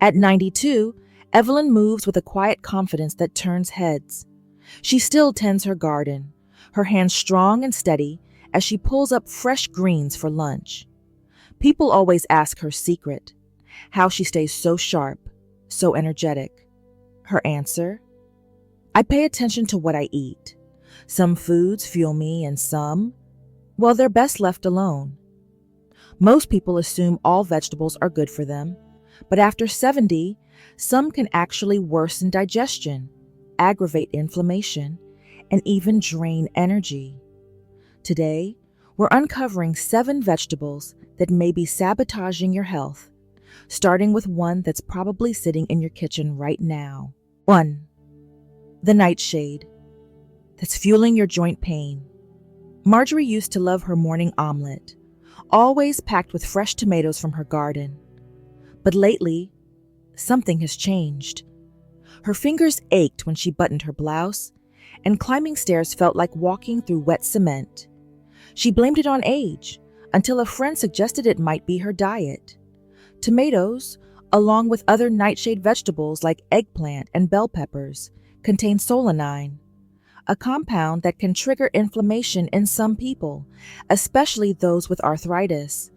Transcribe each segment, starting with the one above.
At 92, Evelyn moves with a quiet confidence that turns heads. She still tends her garden, her hands strong and steady as she pulls up fresh greens for lunch. People always ask her secret, how she stays so sharp, so energetic. Her answer? I pay attention to what I eat. Some foods fuel me and some, well, they're best left alone. Most people assume all vegetables are good for them, but after 70, some can actually worsen digestion, aggravate inflammation, and even drain energy. Today, we're uncovering 7 vegetables that may be sabotaging your health, starting with one that's probably sitting in your kitchen right now. 1. The nightshade. That's fueling your joint pain. Marjorie used to love her morning omelet, always packed with fresh tomatoes from her garden. But lately, something has changed. Her fingers ached when she buttoned her blouse, and climbing stairs felt like walking through wet cement. She blamed it on age, until a friend suggested it might be her diet. Tomatoes, along with other nightshade vegetables like eggplant and bell peppers, contain solanine, a compound that can trigger inflammation in some people, especially those with arthritis.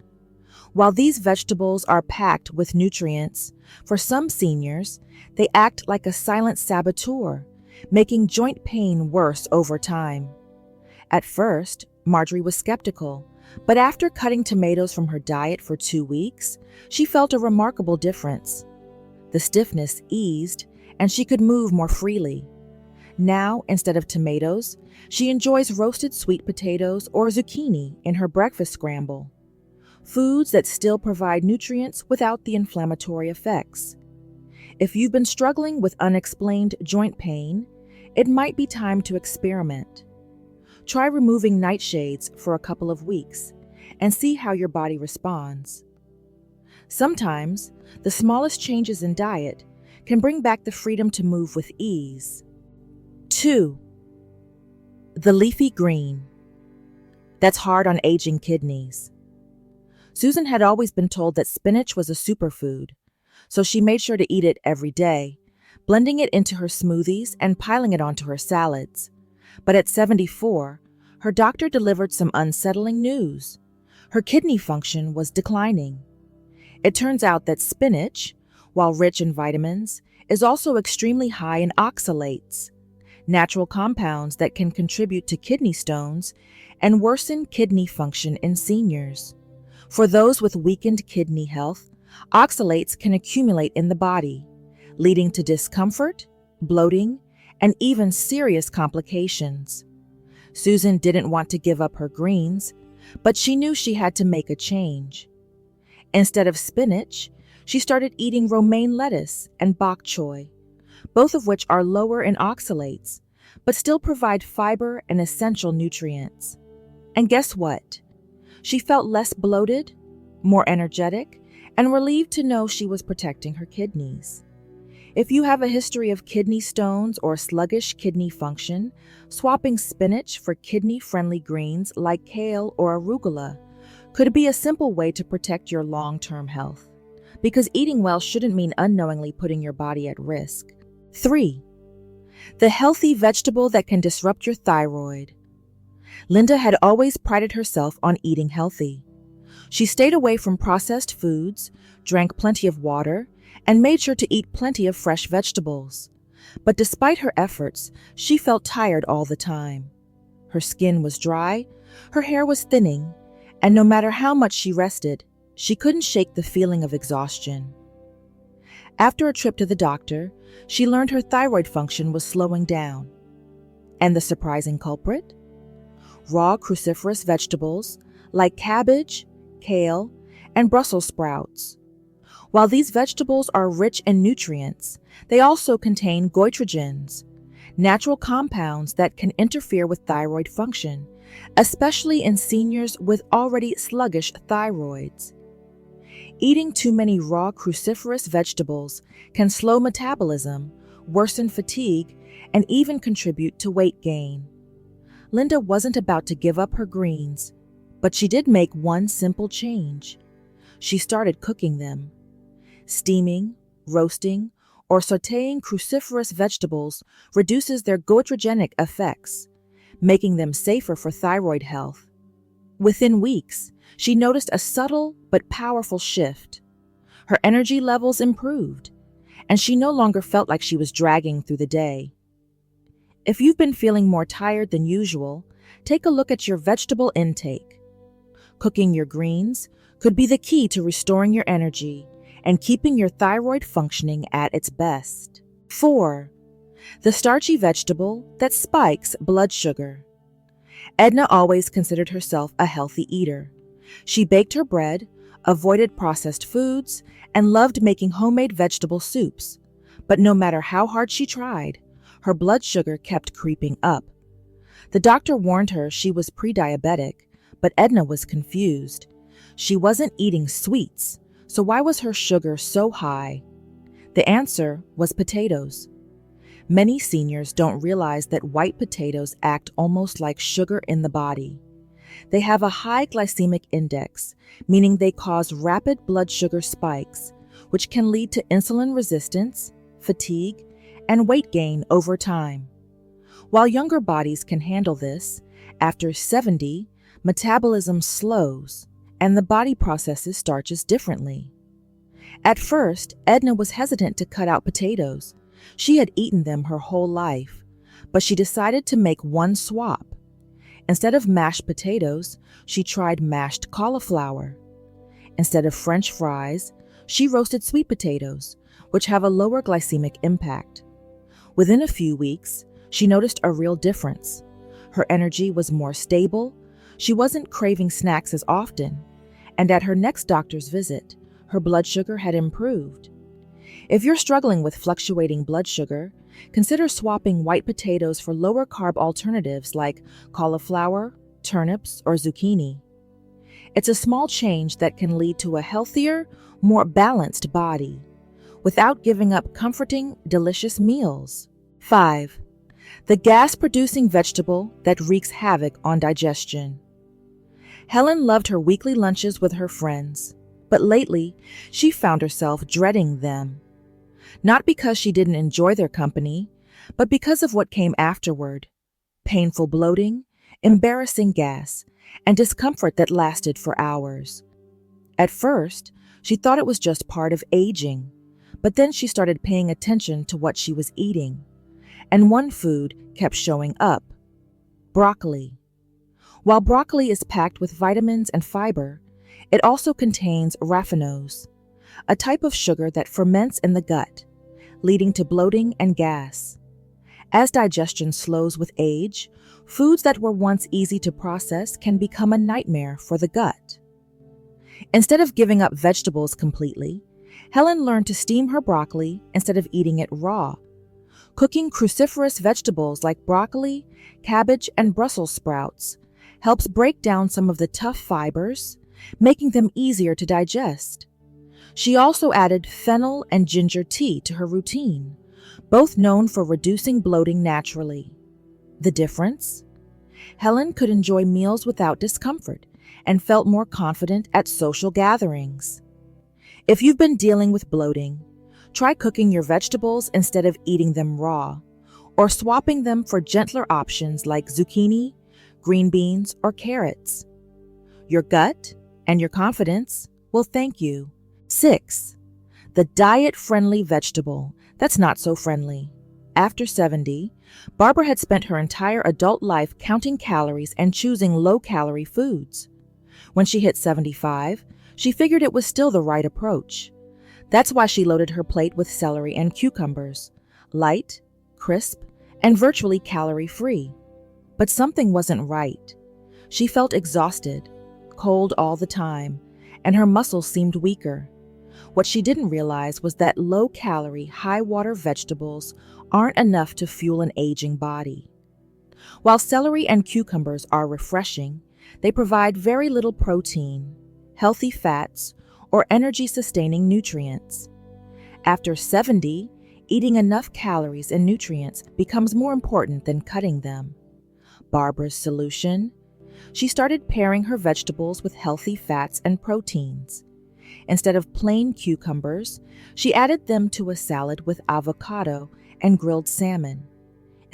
While these vegetables are packed with nutrients, for some seniors, they act like a silent saboteur, making joint pain worse over time. At first, Marjorie was skeptical, but after cutting tomatoes from her diet for 2 weeks, she felt a remarkable difference. The stiffness eased, and she could move more freely. Now, instead of tomatoes, she enjoys roasted sweet potatoes or zucchini in her breakfast scramble. Foods that still provide nutrients without the inflammatory effects. If you've been struggling with unexplained joint pain, it might be time to experiment. Try removing nightshades for a couple of weeks and see how your body responds. Sometimes, the smallest changes in diet can bring back the freedom to move with ease. 2. The leafy green. That's hard on aging kidneys. Susan had always been told that spinach was a superfood, so she made sure to eat it every day, blending it into her smoothies and piling it onto her salads. But at 74, her doctor delivered some unsettling news. Her kidney function was declining. It turns out that spinach, while rich in vitamins, is also extremely high in oxalates, natural compounds that can contribute to kidney stones and worsen kidney function in seniors. For those with weakened kidney health, oxalates can accumulate in the body, leading to discomfort, bloating, and even serious complications. Susan didn't want to give up her greens, but she knew she had to make a change. Instead of spinach, she started eating romaine lettuce and bok choy, both of which are lower in oxalates, but still provide fiber and essential nutrients. And guess what? She felt less bloated, more energetic, and relieved to know she was protecting her kidneys. If you have a history of kidney stones or sluggish kidney function, swapping spinach for kidney-friendly greens like kale or arugula could be a simple way to protect your long-term health, because eating well shouldn't mean unknowingly putting your body at risk. 3. The healthy vegetable that can disrupt your thyroid. Linda had always prided herself on eating healthy. She stayed away from processed foods, drank plenty of water, and made sure to eat plenty of fresh vegetables. But despite her efforts, she felt tired all the time. Her skin was dry, her hair was thinning, and no matter how much she rested, she couldn't shake the feeling of exhaustion. After a trip to the doctor, she learned her thyroid function was slowing down. And the surprising culprit? Raw cruciferous vegetables like cabbage, kale, and Brussels sprouts. While these vegetables are rich in nutrients, they also contain goitrogens, natural compounds that can interfere with thyroid function, especially in seniors with already sluggish thyroids. Eating too many raw cruciferous vegetables can slow metabolism, worsen fatigue, and even contribute to weight gain. Linda wasn't about to give up her greens, but she did make one simple change. She started cooking them. Steaming, roasting, or sautéing cruciferous vegetables reduces their goitrogenic effects, making them safer for thyroid health. Within weeks, she noticed a subtle but powerful shift. Her energy levels improved, and she no longer felt like she was dragging through the day. If you've been feeling more tired than usual, take a look at your vegetable intake. Cooking your greens could be the key to restoring your energy and keeping your thyroid functioning at its best. 4. The starchy vegetable that spikes blood sugar. Edna always considered herself a healthy eater. She baked her bread, avoided processed foods, and loved making homemade vegetable soups. But no matter how hard she tried, her blood sugar kept creeping up. The doctor warned her she was pre-diabetic, but Edna was confused. She wasn't eating sweets, so why was her sugar so high? The answer was potatoes. Many seniors don't realize that white potatoes act almost like sugar in the body. They have a high glycemic index, meaning they cause rapid blood sugar spikes, which can lead to insulin resistance, fatigue, and weight gain over time. While younger bodies can handle this, after 70, metabolism slows, and the body processes starches differently. At first, Edna was hesitant to cut out potatoes. She had eaten them her whole life, but she decided to make one swap. Instead of mashed potatoes, she tried mashed cauliflower. Instead of French fries, she roasted sweet potatoes, which have a lower glycemic impact. Within a few weeks, she noticed a real difference. Her energy was more stable, she wasn't craving snacks as often, and at her next doctor's visit, her blood sugar had improved. If you're struggling with fluctuating blood sugar, consider swapping white potatoes for lower-carb alternatives like cauliflower, turnips, or zucchini. It's a small change that can lead to a healthier, more balanced body, without giving up comforting, delicious meals. 5. The gas-producing vegetable that wreaks havoc on digestion. Helen loved her weekly lunches with her friends, but lately she found herself dreading them. Not because she didn't enjoy their company, but because of what came afterward: painful bloating, embarrassing gas, and discomfort that lasted for hours. At first, she thought it was just part of aging, but then she started paying attention to what she was eating, and one food kept showing up: broccoli. While broccoli is packed with vitamins and fiber, it also contains raffinose, a type of sugar that ferments in the gut, leading to bloating and gas. As digestion slows with age, foods that were once easy to process can become a nightmare for the gut. Instead of giving up vegetables completely, Helen learned to steam her broccoli instead of eating it raw. Cooking cruciferous vegetables like broccoli, cabbage, and Brussels sprouts helps break down some of the tough fibers, making them easier to digest. She also added fennel and ginger tea to her routine, both known for reducing bloating naturally. The difference? Helen could enjoy meals without discomfort and felt more confident at social gatherings. If you've been dealing with bloating, try cooking your vegetables instead of eating them raw, or swapping them for gentler options like zucchini, green beans, or carrots. Your gut and your confidence will thank you. 6. The diet-friendly vegetable that's not so friendly. After 70, Barbara had spent her entire adult life counting calories and choosing low-calorie foods. When she hit 75, she figured it was still the right approach. That's why she loaded her plate with celery and cucumbers, light, crisp, and virtually calorie-free. But something wasn't right. She felt exhausted, cold all the time, and her muscles seemed weaker. What she didn't realize was that low-calorie, high-water vegetables aren't enough to fuel an aging body. While celery and cucumbers are refreshing, they provide very little protein, healthy fats, or energy-sustaining nutrients. After 70, eating enough calories and nutrients becomes more important than cutting them. Barbara's solution? She started pairing her vegetables with healthy fats and proteins. Instead of plain cucumbers, she added them to a salad with avocado and grilled salmon.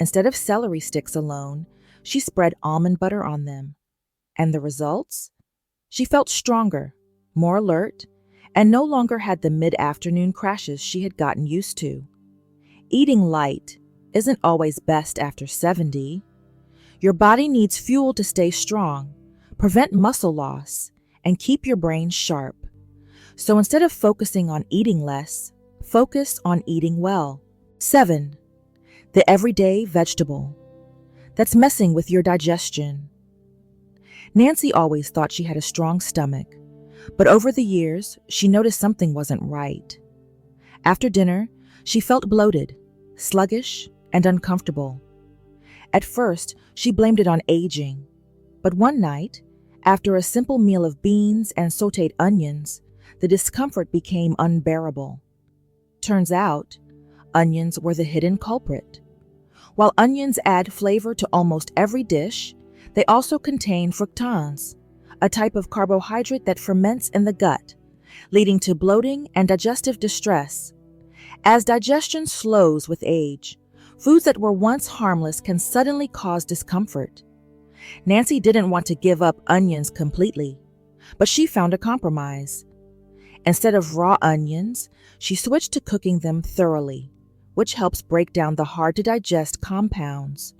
Instead of celery sticks alone, she spread almond butter on them. And the results? She felt stronger, more alert, and no longer had the mid-afternoon crashes she had gotten used to. Eating light isn't always best after 70. Your body needs fuel to stay strong, prevent muscle loss, and keep your brain sharp. So instead of focusing on eating less, focus on eating well. 7. The everyday vegetable. That's messing with your digestion. Nancy always thought she had a strong stomach, but over the years, she noticed something wasn't right. After dinner, she felt bloated, sluggish, and uncomfortable. At first, she blamed it on aging, but one night, after a simple meal of beans and sautéed onions, the discomfort became unbearable. Turns out, onions were the hidden culprit. While onions add flavor to almost every dish, they also contain fructans, a type of carbohydrate that ferments in the gut, leading to bloating and digestive distress. As digestion slows with age, foods that were once harmless can suddenly cause discomfort. Nancy didn't want to give up onions completely, but she found a compromise. Instead of raw onions, she switched to cooking them thoroughly, which helps break down the hard-to-digest compounds.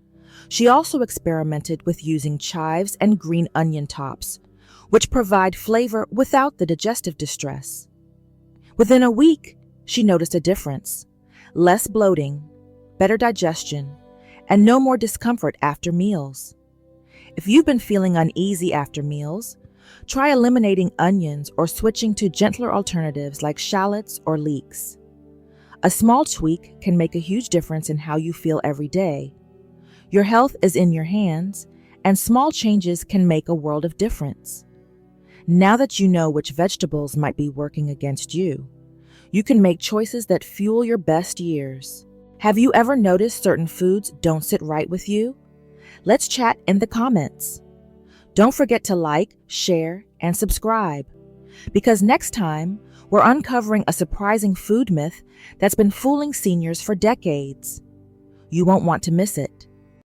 She also experimented with using chives and green onion tops, which provide flavor without the digestive distress. Within a week, she noticed a difference: less bloating, better digestion, and no more discomfort after meals. If you've been feeling uneasy after meals, try eliminating onions or switching to gentler alternatives like shallots or leeks. A small tweak can make a huge difference in how you feel every day. Your health is in your hands, and small changes can make a world of difference. Now that you know which vegetables might be working against you, you can make choices that fuel your best years. Have you ever noticed certain foods don't sit right with you? Let's chat in the comments. Don't forget to like, share, and subscribe, because next time we're uncovering a surprising food myth that's been fooling seniors for decades. You won't want to miss it.